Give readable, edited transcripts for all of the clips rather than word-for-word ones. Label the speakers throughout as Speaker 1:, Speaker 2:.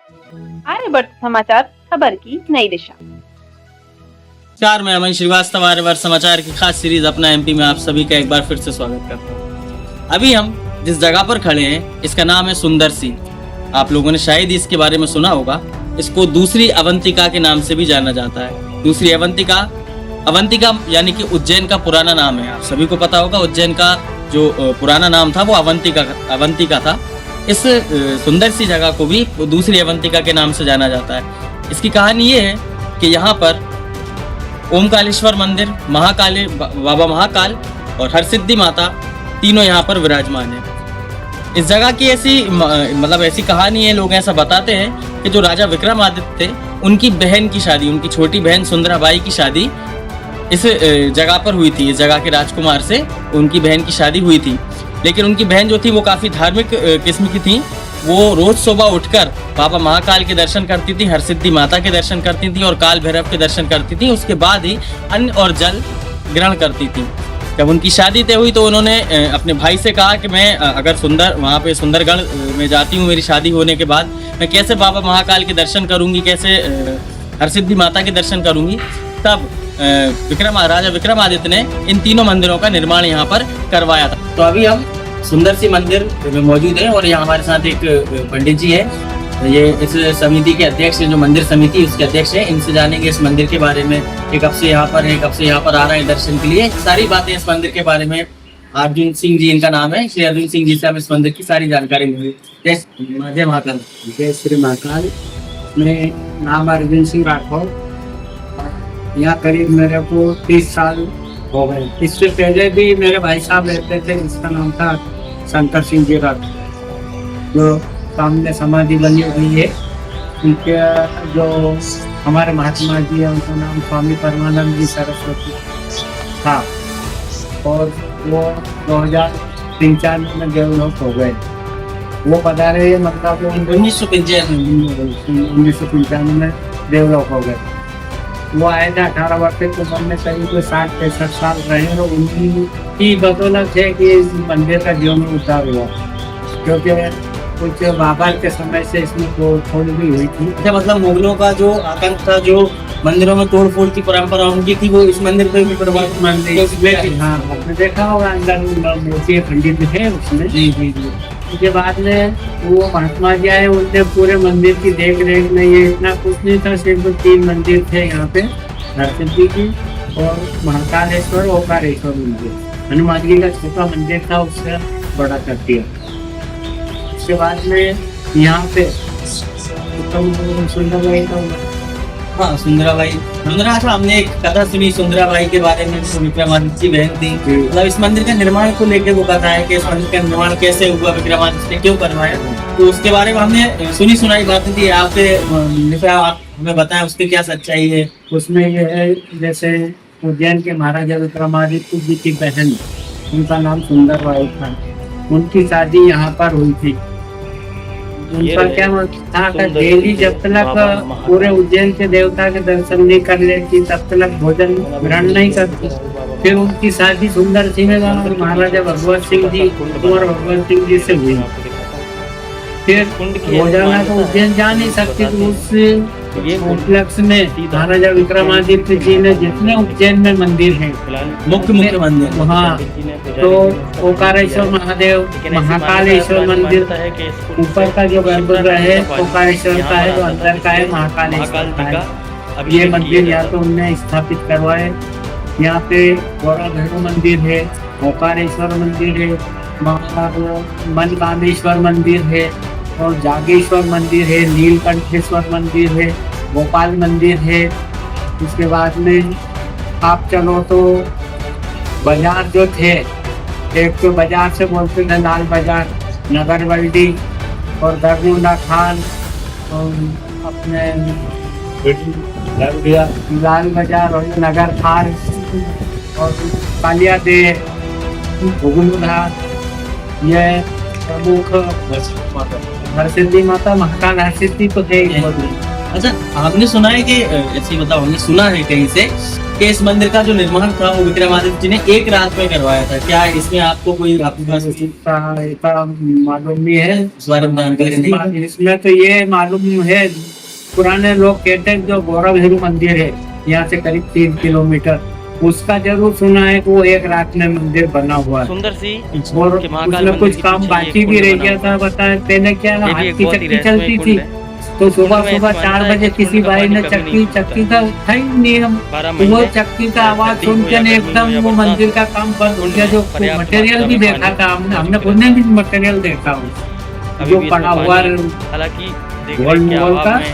Speaker 1: आर्यभट्ट समाचार, खबर की नई दिशा।
Speaker 2: नमस्कार, मैं अमन श्रीवास्तव आर्यभट्ट समाचार की खास सीरीज अपना एमपी में आप सभी का एक बार फिर से स्वागत करता हूँ। अभी हम जिस जगह पर खड़े हैं इसका नाम है सुंदर सी। आप लोगों ने शायद इसके बारे में सुना होगा। इसको दूसरी अवंतिका के नाम से भी जाना जाता है। दूसरी अवंतिका, अवंतिका यानी कि उज्जैन का पुराना नाम है। आप सभी को पता होगा उज्जैन का जो पुराना नाम था वो अवंतिका था। इस सुंदर सी जगह को भी दूसरी अवंतिका के नाम से जाना जाता है। इसकी कहानी ये है कि यहाँ पर ओमकालेश्वर मंदिर, बाबा महाकाल और हरसिद्धि माता तीनों यहाँ पर विराजमान है। इस जगह की ऐसी कहानी है, लोग ऐसा बताते हैं कि जो राजा विक्रमादित्य थे उनकी बहन की शादी, उनकी छोटी बहन सुंदराबाई की शादी इस जगह पर हुई थी। इस जगह के राजकुमार से उनकी बहन की शादी हुई थी। लेकिन उनकी बहन जो थी वो काफ़ी धार्मिक किस्म की थी। वो रोज़ सुबह उठकर बाबा महाकाल के दर्शन करती थी, हरसिद्धि माता के दर्शन करती थी और काल भैरव के दर्शन करती थी। उसके बाद ही अन्न और जल ग्रहण करती थी। जब उनकी शादी तय हुई तो उन्होंने अपने भाई से कहा कि मैं अगर वहाँ पे सुंदरगढ़ में जाती हूँ मेरी शादी होने के बाद, मैं कैसे बाबा महाकाल के दर्शन करूँगी, कैसे हरसिद्धि माता के दर्शन करूँगी। तब राजा विक्रमादित्य ने इन तीनों मंदिरों का निर्माण यहाँ पर करवाया था। तो अभी हम सुंदर सी मंदिर में मौजूद हैं और यहाँ हमारे साथ एक पंडित जी है। ये इस समिति के अध्यक्ष हैं, जो मंदिर समिति उसके अध्यक्ष हैं। इनसे जानेंगे इस मंदिर के बारे में, कि कब से यहाँ पर है, कब से यहाँ पर आ रहे हैं दर्शन के लिए, सारी बातें इस मंदिर के बारे में। अर्जुन सिंह जी इनका नाम है। श्री अर्जुन सिंह जी से हम इस मंदिर की सारी जानकारी लेंगे। जय महाकाल।
Speaker 3: जय श्री महाकाल। मेरे नाम अर्जुन सिंह राठौर। यहाँ करीब मेरे को 30 साल हो गए। इससे पहले भी मेरे भाई साहब रहते थे, जिसका नाम था शंकर सिंह जी राठौर, जो सामने समाधि बनी हुई है। उनके जो हमारे महात्मा जी है उनका नाम स्वामी परमानंद जी सरस्वती था और वो 2095 में देवलोक हो गए। वो पधारे मतलब 1995 में देवलोक हो गए। वो आए थे 18 वर्ष के उम्र में, करीब 60-65 साल रहे और उनकी बदौलत है कि इस मंदिर का जीवन में उतार हुआ, क्योंकि कुछ बाबर के समय से इसमें तोड़ भी हुई थी।
Speaker 2: अच्छा, मतलब मुगलों का जो आतंक था, जो मंदिरों में तोड़ फोड़ की परंपरा उनकी थी, वो इस मंदिर पे भी प्रभावित
Speaker 3: मंदिर। हाँ, आपने देखा होगा अंदर मूर्ति खंडित है उसमें।
Speaker 2: जी जी जी।
Speaker 3: उसके बाद में वो महात्मा जी आए, उनने पूरे मंदिर की देख रेख में, ये इतना कुछ नहीं था, सिर्फ 3 मंदिर थे यहाँ पे, नरसिद्धि की और महाकालेश्वर, ओंकारेश्वर मंदिर। हनुमान जी का छोटा मंदिर था, उससे बड़ा कर दिया। उसके बाद में यहाँ पे सुंदराबाई का,
Speaker 2: हाँ सुंदराबाई। अच्छा, हमने एक कथा सुनी सुंदराबाई के बारे में, विक्रमादित्य की बहन थी। मतलब इस मंदिर का निर्माण को लेकर वो कथा है कि इस मंदिर का निर्माण कैसे हुआ, विक्रमादित्य ने क्यों करवाया, तो उसके बारे में हमने सुनी सुनाई बातें थी। आप हमें बताएं उसकी क्या सच्चाई है।
Speaker 3: उसमें ये है, जैसे उज्जैन के महाराजा विक्रमादित्य जी की बहन, उनका नाम सुंदरबाई था। उनकी शादी यहाँ पर हुई थी। उनका क्या था कि देवी जब तक पूरे उज्जैन के देवता के दर्शन नहीं कर लेती तब तक भोजन ग्रहण नहीं करती। फिर उनकी शादी सुंदर सिंह महाराजा भगवत सिंह जी, कुंवर भगवत सिंह जी से हुई। फिर भोजन तो उज्जैन जा नहीं सकती, तो उस उपलक्ष्य में महाराजा विक्रमादित्य जी ने जितने उज्जैन में मंदिर हैं,
Speaker 2: मुख्य मंदिर,
Speaker 3: हाँ, तो ओंकारेश्वर महादेव, महाकालेश्वर मंदिर, ऊपर का जो गर्भगृह है ओंकारेश्वर का है, जो अंदर का है महाकालेश्वर का है। ये मंदिर यहाँ तो उनने स्थापित करवाए। यहाँ पे गौरा भैरव मंदिर है, ओंकारेश्वर मंदिर है, मनकामेश्वर मंदिर है और जागेश्वर मंदिर है, नीलकंठेश्वर मंदिर है, गोपाल मंदिर है। उसके बाद में आप चलो तो बाजार जो थे, एक तो बाजार से बोलते थे लाल बाजार, नगर बल्दी और दरमुंडा खान और अपने लाल बाजार और नगर खान और कालिया दे, घुगुलधार, ये प्रमुख हरसिद्धि माता, महाकाल हरसिद्धि तो है।
Speaker 2: अच्छा, हमने सुना है कि ऐसे ही मतलब हमने सुना है कहीं से कि इस मंदिर का जो निर्माण था वो विक्रमादित्य जी ने एक रात में करवाया था। क्या इसमें आपको कोई आपके पास
Speaker 3: इतना मालूम नहीं है।
Speaker 2: इस बारे में जानकारी नहीं?
Speaker 3: इसमें तो ये मालूम है, पुराने लोग कहते हैं जो गौरव हिरु मंदिर है यहाँ से करीब 3 किलोमीटर, उसका जरूर सुना है कि वो एक रात में मंदिर बना हुआ है।
Speaker 4: सुंदर सी
Speaker 3: और
Speaker 4: के महाकाल
Speaker 3: उसमें
Speaker 4: मंदिर
Speaker 3: कुछ
Speaker 4: के
Speaker 3: काम
Speaker 4: पीछे
Speaker 3: बाकी
Speaker 4: एक
Speaker 3: भी
Speaker 4: कुंड
Speaker 3: रह
Speaker 4: बना
Speaker 3: गया
Speaker 4: हुआ
Speaker 3: था। बताया पहले क्या
Speaker 4: ये भी
Speaker 3: हाथ
Speaker 4: एक
Speaker 3: की
Speaker 4: बहुत ही
Speaker 3: चक्की
Speaker 4: रहस्यमय
Speaker 3: चलती
Speaker 4: कुंड
Speaker 3: थी,
Speaker 4: है।
Speaker 3: तो सुबह
Speaker 4: कुंड में
Speaker 3: सुबह
Speaker 4: ऐसा
Speaker 3: 4
Speaker 4: मानता है
Speaker 3: बजे
Speaker 4: कि
Speaker 3: किसी
Speaker 4: कुंड का
Speaker 3: भाई ने
Speaker 4: पानी कभी
Speaker 3: चक्की
Speaker 4: नहीं
Speaker 3: चक्की
Speaker 4: सूखता।
Speaker 3: का था ही नहीं, हम
Speaker 4: 12
Speaker 3: वो
Speaker 4: महीने
Speaker 3: चक्की का आवाज
Speaker 4: सर्दी
Speaker 3: सुन
Speaker 4: हो
Speaker 3: के
Speaker 4: या गर्मी
Speaker 3: एकदम
Speaker 4: हो या
Speaker 3: वो
Speaker 4: बरसात
Speaker 3: मंदिर का काम बंद हो गया। जो
Speaker 4: पर्याप्त
Speaker 3: मटेरियल
Speaker 4: मात्रा
Speaker 3: भी
Speaker 4: में
Speaker 3: देखा
Speaker 4: पानी
Speaker 3: था हमने
Speaker 4: मौजूद
Speaker 3: खुद ने भी मटेरियल देखा हो
Speaker 4: अभी
Speaker 3: जो
Speaker 4: भी
Speaker 3: पड़ा
Speaker 4: इसमें
Speaker 3: हुआ
Speaker 4: पानी, हालांकि देख
Speaker 3: गोल
Speaker 4: रहे हैं कि
Speaker 3: मोल का,
Speaker 4: हवा में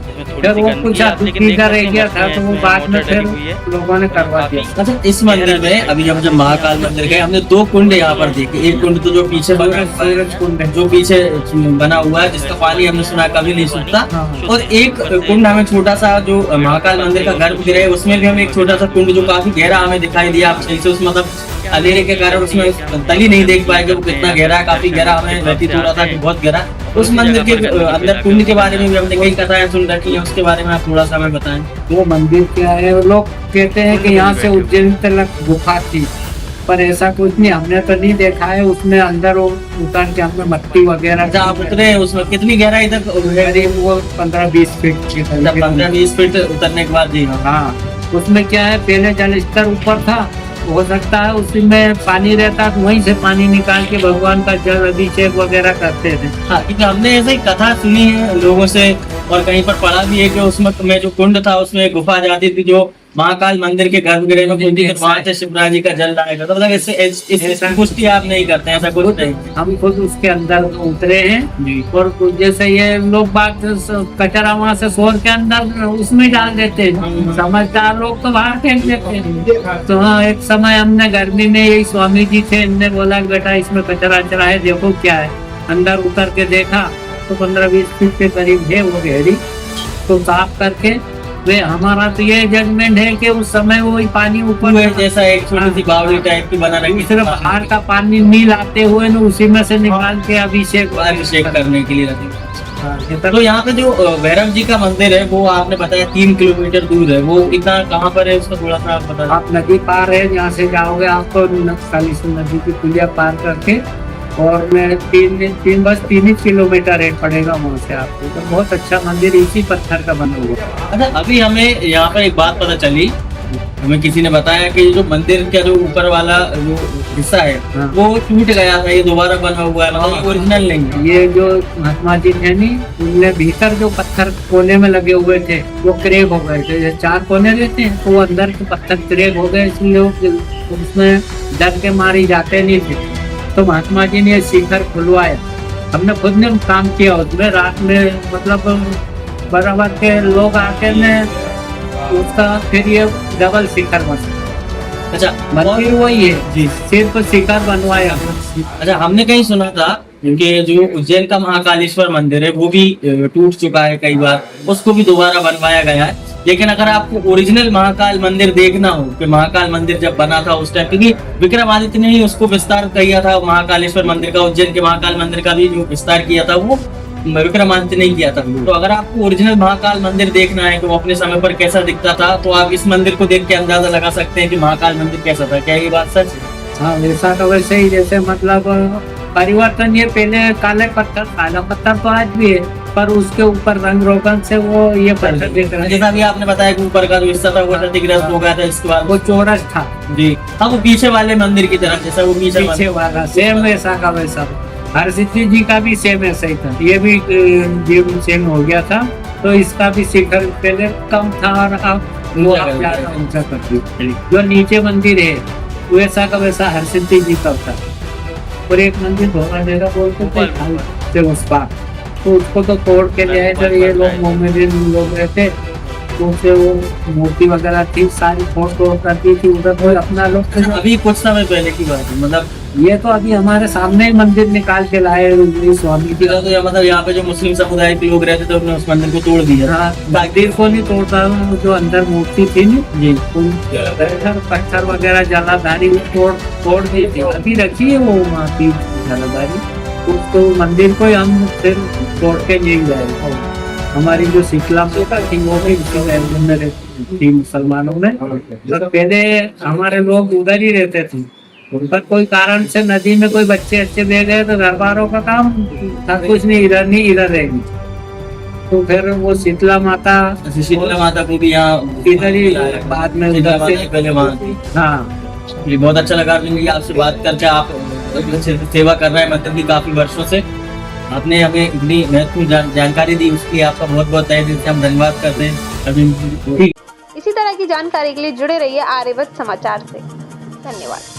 Speaker 4: इसमें थोड़ी
Speaker 3: फिर
Speaker 4: सी
Speaker 3: वो
Speaker 4: गंदगी
Speaker 3: कुछ
Speaker 4: है, आप लेकिन
Speaker 3: अधूरा
Speaker 4: देख
Speaker 3: रह
Speaker 4: सकते
Speaker 3: गया
Speaker 4: हैं
Speaker 3: था, तो वो
Speaker 4: मछलियां
Speaker 3: बाद में
Speaker 4: इसमें
Speaker 3: फिर
Speaker 4: मोटर डली हुई है।
Speaker 3: लोगों ने करवा दिया।
Speaker 2: अच्छा, इस मंदिर में अभी हम जब महाकाल मंदिर गए हमने 2 कुंड यहाँ पर देखे। एक कुंड तो जो पीछे बना हुआ है,
Speaker 3: सूरज कुंड है।
Speaker 2: जो पीछे बना हुआ है जिसका पानी हमने सुना कभी नहीं सूखता, और एक कुंड हमें छोटा सा जो महाकाल मंदिर का गर्भगृह है उसमें भी हमें एक छोटा सा कुंड जो काफी गहरा हमें दिखाई दिया। आप सही से उस मतलब अंधेरे के कारण उसमें तली नहीं देख पाएंगे वो कितना गहरा है, काफी गहरा हमें व्यतीत हो रहा था कि बहुत गहरा। उस मंदिर के अंदर कुंड के बारे में भी हमने कई कथाएं सुन रखी है, उसके बारे में आप थोड़ा सा हमें बताएं।
Speaker 3: वो मंदिर क्या है, वो लोग कहते हैं कि यहाँ से उज्जैन तक गुफा थी, पर ऐसा कुछ नहीं, हमने तो नहीं देखा है। उसमें अंदर वो उतर के हमने मट्टी वगैरह
Speaker 2: अच्छा, आप उतरे उसमें कितनी गहराई तक?
Speaker 3: करीब वो 15-20 फीट की।
Speaker 2: 15-20 फीट उतरने के बाद जी हाँ।
Speaker 3: हाँ, उसमें क्या है, पहले जल स्तर ऊपर था, हो सकता है उसी में पानी रहता तो वहीं से पानी निकाल के भगवान का जल अभिषेक वगैरह करते थे।
Speaker 2: हाँ, क्योंकि हमने ऐसे ही कथा सुनी है लोगों से और कहीं पर पढ़ा भी है कि उसमें में जो कुंड था उसमें एक गुफा जाती थी जो महाकाल मंदिर के गर्भगृह में खुलती थी, वहां से शिवराज जी का जल लाया करता। मतलब इससे पुष्टि आप नहीं करते हैं, ऐसा कुछ नहीं?
Speaker 3: हम खुद उसके अंदर उतरे हैं और जैसे ये लोग बात कचरा वहां से शोर के अंदर उसमें डाल देते हैं, समझदार लोग तो बाहर फेंक देते हैं। तो हाँ, एक समय हमने गर्मी में यही स्वामी जी थे, इनने बोला बेटा इसमें कचरा अचरा है, देखो क्या है। अंदर उतर के देखा तो 15-20 फीट के करीब है वो गहरी, तो साफ करके वे हमारा तो ये जजमेंट है कि उस समय वो पानी ऊपर
Speaker 2: जैसा एक छोटी सी बावड़ी टाइप की बना रखी,
Speaker 3: सिर्फ बाहर का पानी नहीं लाते हुए ना उसी में से निकाल के अभिषेक
Speaker 2: करने के लिए रखी। तो यहाँ पे जो भैरव जी का मंदिर है वो आपने बताया 3 किलोमीटर दूर है, वो इतना कहाँ पर है उसका थोड़ा सा आप बता।
Speaker 3: आप नदी पार है, यहाँ से जाओगे आपको कालीसू नदी की पुलिया पार करके, और मैं 3 किलोमीटर रेट पड़ेगा वहाँ से आपको। तो बहुत अच्छा मंदिर इसी पत्थर का बना हुआ।
Speaker 2: अच्छा, अभी हमें यहाँ पर एक बात पता चली, हमें किसी ने बताया कि जो मंदिर का जो ऊपर वाला जो हिस्सा है
Speaker 3: हाँ।
Speaker 2: वो टूट गया था, ये दोबारा बना हुआ है, मतलब ओरिजिनल नहीं है।
Speaker 3: ये जो महात्मा जी है नी, उनने भीतर जो पत्थर कोने में लगे हुए थे वो क्रेक हो गए थे। 4 कोने रहते हैं तो वो अंदर के पत्थर क्रेक हो गए, इसलिए उसमें डर के मारे जाते नहीं थे। तो महात्मा जी ने शिखर खुलवाया, हमने खुद ने काम किया उसमें। रात में मतलब बराबर के लोग आके ने उसका फिर ये डबल शिखर बना।
Speaker 2: अच्छा,
Speaker 3: मंदिर वही है जी, सिर्फ शिखर बनवाया।
Speaker 2: अच्छा, हमने कहीं सुना था कि जो उज्जैन का महाकालेश्वर मंदिर है वो भी टूट चुका है कई बार, उसको भी दोबारा बनवाया गया है। लेकिन अगर आपको ओरिजिनल महाकाल मंदिर देखना हो कि महाकाल मंदिर जब बना था उस टाइम, क्योंकि विक्रमादित्य ने ही उसको विस्तार किया था महाकालेश्वर मंदिर का, उज्जैन के महाकाल मंदिर का भी जो विस्तार किया था वो विक्रमादित्य ने किया था। तो अगर आपको ओरिजिनल महाकाल मंदिर देखना है कि वो अपने समय पर कैसा दिखता था, तो आप इस मंदिर को देख के अंदाजा लगा सकते हैं कि महाकाल मंदिर कैसा था। क्या ये बात सच है?
Speaker 3: हाँ, वैसा तो वैसे ही, जैसे मतलब परिवर्तन, ये पहले काले पत्थर, काला पत्थर तो आज भी है, पर उसके ऊपर रंग रोगन से वो ये पत्थर दिख रहा है।
Speaker 2: जैसा भी आपने बताया कि ऊपर का जो हिस्सा था वो क्षतिग्रस्त हो गया था, इसके बाद
Speaker 3: वो चौरस था
Speaker 2: जी। हाँ, वो पीछे वाले मंदिर की तरफ, जैसा वो पीछे
Speaker 3: वाला सेम वैसा का वैसा। हरसिद्धि जी का भी सेम ऐसा ही था, ये भी जीव सेम हो गया था। तो इसका भी शिखर पहले कम था और अब वो ज्यादा ऊंचा कर दिया। जो नीचे मंदिर है वैसा का वैसा हरसिद्धि जी का था। और एक मंदिर धोखा देगा बोलते थे उस पार, तो उसको तो तोड़ के ले आए थे ये लोग, मोमेडियन लोग रहते, तो उसे वो मूर्ति वगैरह थी सारी तोड़ कर दी थी उधर। कोई अपना लोग
Speaker 2: अभी कुछ समय पहले की बात है, मतलब
Speaker 3: ये तो अभी हमारे सामने ही मंदिर निकाल के लाए स्वामी जी।
Speaker 2: तो मतलब यहाँ पे जो मुस्लिम समुदाय के लोग रहते थे उन्होंने उस मंदिर को तोड़ दिया।
Speaker 3: हाँ, मंदिर को नहीं तोड़ता, जो अंदर मूर्ति थी ना जी, पत्थर वगैरह जलाधारी तोड़ दी थी। अभी रखी है वो वहाँ की जलाधारी, उसको मंदिर को हम फिर तोड़ के ले गए। हमारी जो शीतला माता थी वो भी में थी मुसलमानों में। तो पहले हमारे लोग उधर ही रहते थे, पर कोई कारण से नदी में कोई बच्चे अच्छे दे गए तो घर वालों का काम था कुछ नहीं, इधर रहेगी। तो फिर वो शीतला माता
Speaker 2: शीतला माता को भी यहाँ
Speaker 3: इधर ही बाद में
Speaker 2: शीतला
Speaker 3: उधर
Speaker 2: माता
Speaker 3: से
Speaker 2: पहले वहाँ थी।
Speaker 3: हाँ।
Speaker 2: ये बहुत अच्छा लगा अरविंद, आपसे बात करके। आप सेवा कर रहे हैं मतलब कि काफी वर्षों से। आपने हमें इतनी महत्वपूर्ण जानकारी दी, उसके लिए आपका बहुत बहुत तहे दिल से हम धन्यवाद करते हैं अरविंद।
Speaker 1: इसी तरह की जानकारी के लिए जुड़े रहिए आर्यवत समाचार से। धन्यवाद।